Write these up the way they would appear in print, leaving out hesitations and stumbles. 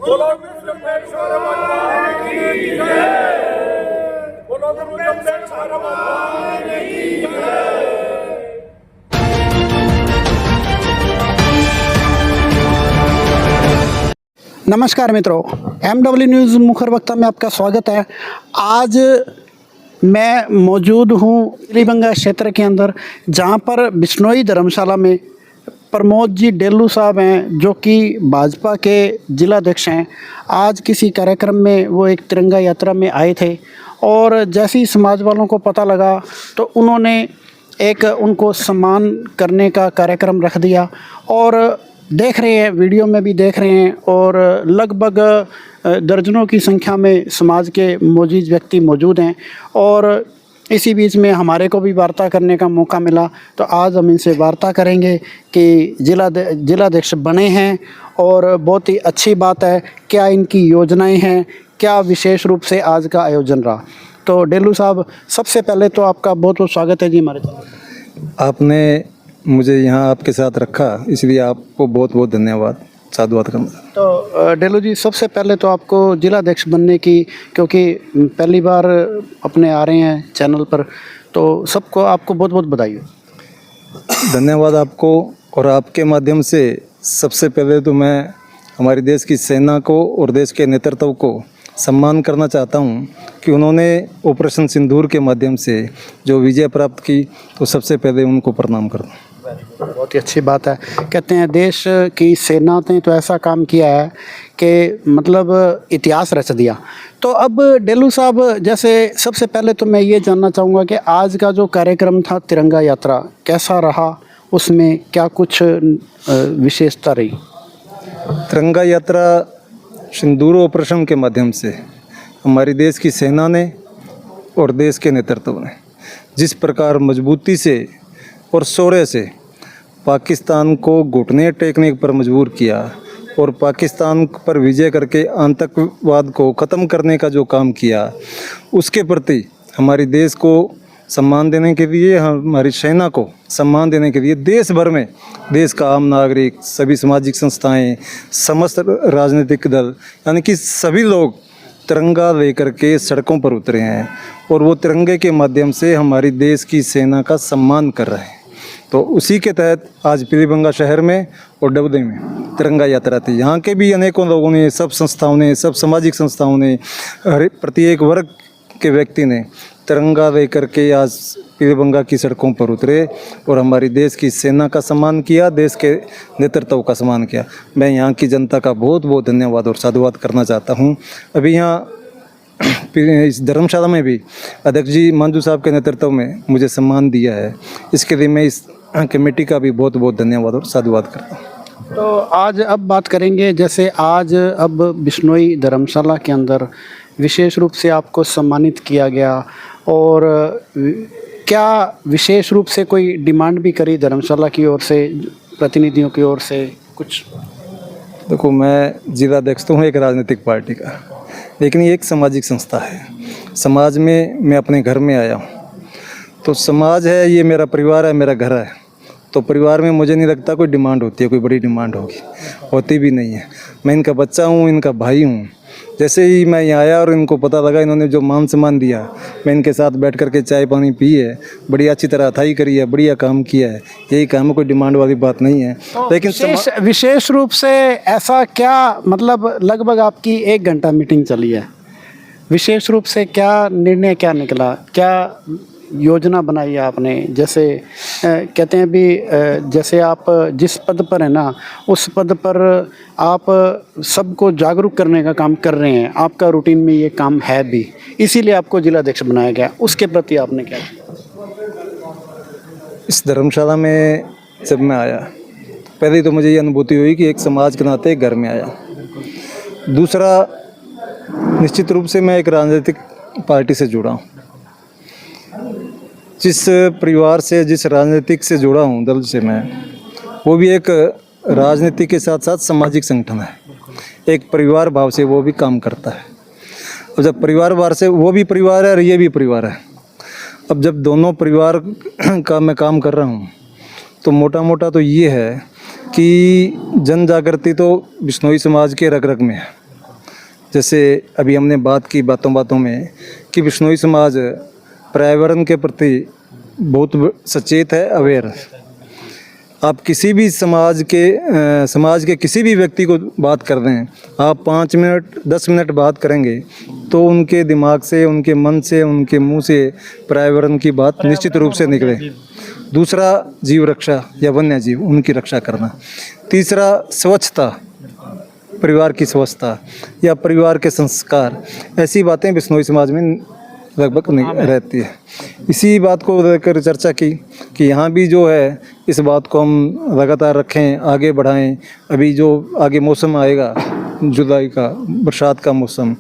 बोलो विश्वेश्वर भगवान की जय। बोलो विश्वेश्वर भगवान की जय। नमस्कार मित्रों, MW न्यूज़ मुखर वक्ता में आपका स्वागत है। आज मैं मौजूद हूँ पीलीभंगा क्षेत्र के अंदर, जहाँ पर बिश्नोई धर्मशाला में प्रमोद जी डेल्लू साहब हैं, जो कि भाजपा के जिलाध्यक्ष हैं। आज किसी कार्यक्रम में वो एक तिरंगा यात्रा में आए थे और जैसे ही समाज वालों को पता लगा तो उन्होंने एक उनको सम्मान करने का कार्यक्रम रख दिया। और देख रहे हैं, वीडियो में भी देख रहे हैं, और लगभग दर्जनों की संख्या में समाज के मौजूद व्यक्ति मौजूद हैं। और इसी बीच में हमारे को भी वार्ता करने का मौका मिला, तो आज हम इनसे वार्ता करेंगे कि जिलाध्यक्ष बने हैं और बहुत ही अच्छी बात है। क्या इनकी योजनाएं हैं, क्या विशेष रूप से आज का आयोजन रहा। तो डेल्लू साहब, सबसे पहले तो आपका बहुत बहुत स्वागत है जी हमारे चैनल। आपने मुझे यहाँ आपके साथ रखा, इसलिए आपको बहुत बहुत धन्यवाद, साधुवाद करना। तो डेल्लू जी, सबसे पहले तो आपको जिलाध्यक्ष बनने की, क्योंकि पहली बार अपने आ रहे हैं चैनल पर, तो सबको आपको बहुत बहुत बधाई हो। धन्यवाद आपको। और आपके माध्यम से सबसे पहले तो मैं हमारे देश की सेना को और देश के नेतृत्व को सम्मान करना चाहता हूं कि उन्होंने ऑपरेशन सिंदूर के माध्यम से जो विजय प्राप्त की, तो सबसे पहले उनको प्रणाम करता हूं। बहुत ही अच्छी बात है। कहते हैं देश की सेना ने तो ऐसा काम किया है कि मतलब इतिहास रच दिया। तो अब डेल्लू साहब, जैसे सबसे पहले तो मैं ये जानना चाहूँगा कि आज का जो कार्यक्रम था तिरंगा यात्रा, कैसा रहा, उसमें क्या कुछ विशेषता रही। तिरंगा यात्रा सिंदूर ऑपरेशन के माध्यम से हमारी देश की सेना ने और देश के नेतृत्व ने जिस प्रकार मजबूती से और शौर्य से पाकिस्तान को घुटने टेकने पर मजबूर किया और पाकिस्तान पर विजय करके आतंकवाद को ख़त्म करने का जो काम किया, उसके प्रति हमारे देश को सम्मान देने के लिए, हमारी सेना को सम्मान देने के लिए देश भर में देश का आम नागरिक, सभी सामाजिक संस्थाएं, समस्त राजनीतिक दल, यानी कि सभी लोग तिरंगा लेकर के सड़कों पर उतरे हैं और वो तिरंगे के माध्यम से हमारी देश की सेना का सम्मान कर रहे हैं। तो उसी के तहत आज पीलीभंगा शहर में और डबदे में तिरंगा यात्रा थी। यहाँ के भी अनेकों लोगों ने, सब संस्थाओं ने, सब सामाजिक संस्थाओं ने, प्रत्येक वर्ग के व्यक्ति ने तिरंगा लेकर के आज पीलीभंगा की सड़कों पर उतरे और हमारी देश की सेना का सम्मान किया, देश के नेतृत्व का सम्मान किया। मैं यहाँ की जनता का बहुत बहुत धन्यवाद और साधुवाद करना चाहता हूँ। अभी यहाँ इस धर्मशाला में भी अध्यक्ष जी मंजू साहब के नेतृत्व में मुझे सम्मान दिया है, इसके लिए मैं इस कमेटी का भी बहुत बहुत धन्यवाद और साधुवाद करता हूँ। तो आज अब बात करेंगे, जैसे आज अब बिश्नोई धर्मशाला के अंदर विशेष रूप से आपको सम्मानित किया गया, और क्या विशेष रूप से कोई डिमांड भी करी धर्मशाला की ओर से, प्रतिनिधियों की ओर से कुछ। देखो, मैं जिलाध्यक्ष तो हूँ एक राजनीतिक पार्टी का, लेकिन ये एक सामाजिक संस्था है। समाज में मैं अपने घर में आया हूँ, तो समाज है, ये मेरा परिवार है, मेरा घर है। तो परिवार में मुझे नहीं लगता कोई डिमांड होती है, कोई बड़ी डिमांड होती भी नहीं है। मैं इनका बच्चा हूँ, इनका भाई हूँ। जैसे ही मैं यहाँ आया और इनको पता लगा, इन्होंने जो मान सम्मान दिया, मैं इनके साथ बैठ करके चाय पानी पी है, बड़ी अच्छी तरह अथाई करी है, बढ़िया काम किया है। यही काम है, कोई डिमांड वाली बात नहीं है। तो लेकिन विशेष रूप से ऐसा क्या, मतलब लगभग आपकी 1 घंटा मीटिंग चली है, विशेष रूप से क्या निर्णय क्या निकला, क्या योजना बनाई है आपने। जैसे कहते हैं भी, जैसे आप जिस पद पर है ना, उस पद पर आप सबको जागरूक करने का काम कर रहे हैं, आपका रूटीन में ये काम है भी, इसीलिए आपको जिलाध्यक्ष बनाया गया। उसके प्रति आपने क्या किया। इस धर्मशाला में जब मैं आया, पहले तो मुझे ये अनुभूति हुई कि एक समाज के नाते घर में आया। दूसरा, निश्चित रूप से मैं एक राजनीतिक पार्टी से जुड़ा हूँ। जिस परिवार से, जिस राजनीतिक से जुड़ा हूँ, दल से मैं, वो भी एक राजनीति के साथ साथ सामाजिक संगठन है। एक परिवार भाव से वो भी काम करता है। और जब परिवार भाव से, वो भी परिवार है और ये भी परिवार है, अब जब दोनों परिवार का मैं काम कर रहा हूँ, तो मोटा मोटा तो ये है कि जन जागृति तो बिश्नोई समाज के रग रग में है। जैसे अभी हमने बात की बातों बातों में कि बिश्नोई समाज पर्यावरण के प्रति बहुत सचेत है, अवेयर है। आप किसी भी समाज के किसी भी व्यक्ति को बात कर रहे हैं, आप 5 मिनट 10 मिनट बात करेंगे तो उनके दिमाग से, उनके मन से, उनके मुंह से पर्यावरण की बात निश्चित रूप से निकले। दूसरा, जीव रक्षा या वन्य जीव, उनकी रक्षा करना। तीसरा, स्वच्छता, परिवार की स्वच्छता या परिवार के संस्कार, ऐसी बातें बिश्नोई समाज में लगभग नहीं रहती है। इसी बात को लेकर चर्चा की कि यहाँ भी जो है इस बात को हम लगातार रखें, आगे बढ़ाएं। अभी जो आगे मौसम आएगा जुलाई का, बरसात का मौसम,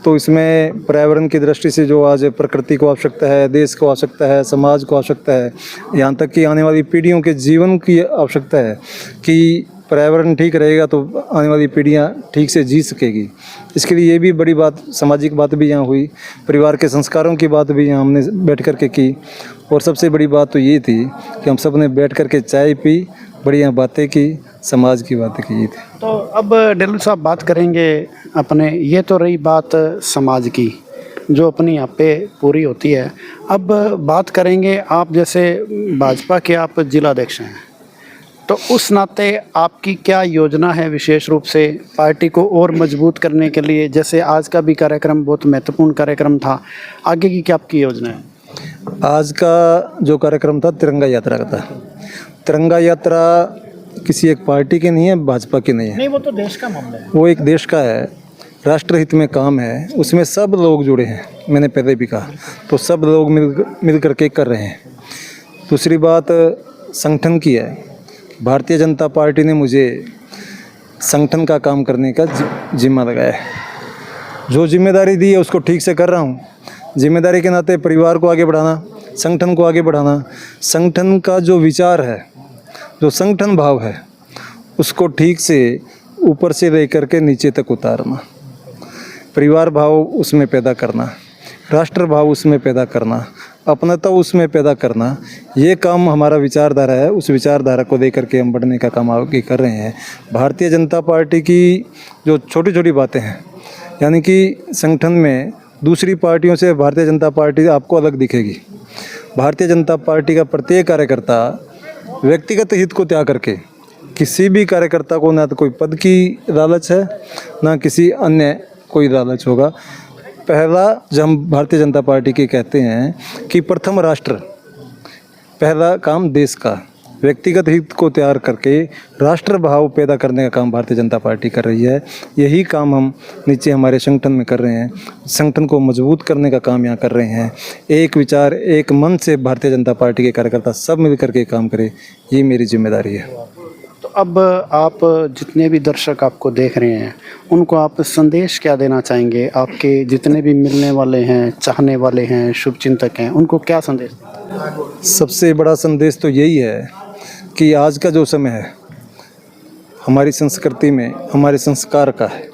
तो इसमें पर्यावरण की दृष्टि से जो आज प्रकृति को आवश्यकता है, देश को आवश्यकता है, समाज को आवश्यकता है, यहाँ तक कि आने वाली पीढ़ियों के जीवन की आवश्यकता है कि पर्यावरण ठीक रहेगा तो आने वाली पीढ़ियाँ ठीक से जी सकेगी। इसके लिए ये भी बड़ी बात, सामाजिक बात भी यहाँ हुई, परिवार के संस्कारों की बात भी यहाँ हमने बैठ कर के की। और सबसे बड़ी बात तो ये थी कि हम सब ने बैठ कर के चाय पी, बढ़िया बातें की, समाज की बातें की थी। तो अब डेलू साहब बात करेंगे अपने, ये तो रही बात समाज की जो अपनी यहाँ पे पूरी होती है। अब बात करेंगे, आप जैसे भाजपा के आप जिलाध्यक्ष हैं, तो उस नाते आपकी क्या योजना है विशेष रूप से पार्टी को और मजबूत करने के लिए? जैसे आज का भी कार्यक्रम बहुत महत्वपूर्ण कार्यक्रम था, आगे की क्या आपकी योजना है? आज का जो कार्यक्रम था तिरंगा यात्रा का था। तिरंगा यात्रा किसी एक पार्टी की नहीं है, भाजपा की नहीं है। नहीं, वो तो देश का मामला है। वो एक देश का है, राष्ट्रहित में काम है, उसमें सब लोग जुड़े हैं। मैंने पहले भी कहा, तो सब लोग मिल करके कर रहे हैं। दूसरी बात संगठन की है। भारतीय जनता पार्टी ने मुझे संगठन का काम करने का जिम्मा लगाया है। जो जिम्मेदारी दी है उसको ठीक से कर रहा हूँ। जिम्मेदारी के नाते परिवार को आगे बढ़ाना, संगठन को आगे बढ़ाना, संगठन का जो विचार है, जो संगठन भाव है, उसको ठीक से ऊपर से लेकर के नीचे तक उतारना, परिवार भाव उसमें पैदा करना, राष्ट्र भाव उसमें पैदा करना, अपनत्व उसमें पैदा करना, ये काम हमारा विचारधारा है। उस विचारधारा को लेकर के हम बढ़ने का काम आगे कर रहे हैं। भारतीय जनता पार्टी की जो छोटी छोटी बातें हैं, यानी कि संगठन में दूसरी पार्टियों से भारतीय जनता पार्टी आपको अलग दिखेगी। भारतीय जनता पार्टी का प्रत्येक कार्यकर्ता व्यक्तिगत हित को त्याग करके, किसी भी कार्यकर्ता को ना तो कोई पद की लालच है, ना किसी अन्य कोई लालच होगा। पहला, जब हम भारतीय जनता पार्टी के कहते हैं कि प्रथम राष्ट्र, पहला काम देश का, व्यक्तिगत हित को त्याग करके राष्ट्र भाव पैदा करने का काम भारतीय जनता पार्टी कर रही है। यही काम हम नीचे हमारे संगठन में कर रहे हैं। संगठन को मजबूत करने का काम यहाँ कर रहे हैं। एक विचार, एक मन से भारतीय जनता पार्टी के कार्यकर्ता सब मिल करके काम करें, ये मेरी जिम्मेदारी है। तो अब आप जितने भी दर्शक आपको देख रहे हैं, उनको आप संदेश क्या देना चाहेंगे? आपके जितने भी मिलने वाले हैं, चाहने वाले हैं, शुभचिंतक हैं, उनको क्या संदेश? सबसे बड़ा संदेश तो यही है कि आज का जो समय है हमारी संस्कृति में, हमारे संस्कार का है।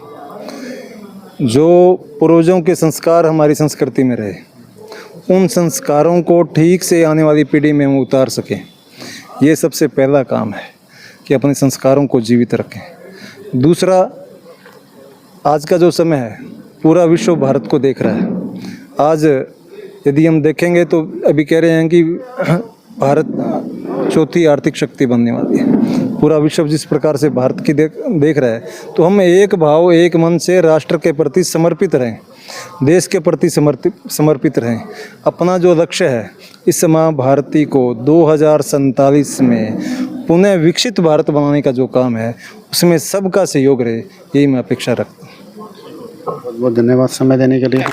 जो पूर्वजों के संस्कार हमारी संस्कृति में रहे, उन संस्कारों को ठीक से आने वाली पीढ़ी में हम उतार सकें। ये सबसे पहला काम है कि अपने संस्कारों को जीवित रखें। दूसरा, आज का जो समय है पूरा विश्व भारत को देख रहा है। आज यदि हम देखेंगे तो अभी कह रहे हैं कि भारत चौथी आर्थिक शक्ति बनने वाली है। पूरा विश्व जिस प्रकार से भारत की देख रहा है, तो हम एक भाव, एक मन से राष्ट्र के प्रति समर्पित रहें, देश के प्रति समर्पित रहें। अपना जो लक्ष्य है, इस माँ भारती को 2047 में पुनः विकसित भारत बनाने का जो काम है, उसमें सबका सहयोग रहे, यही मैं अपेक्षा रखता हूँ। बहुत बहुत धन्यवाद समय देने के लिए।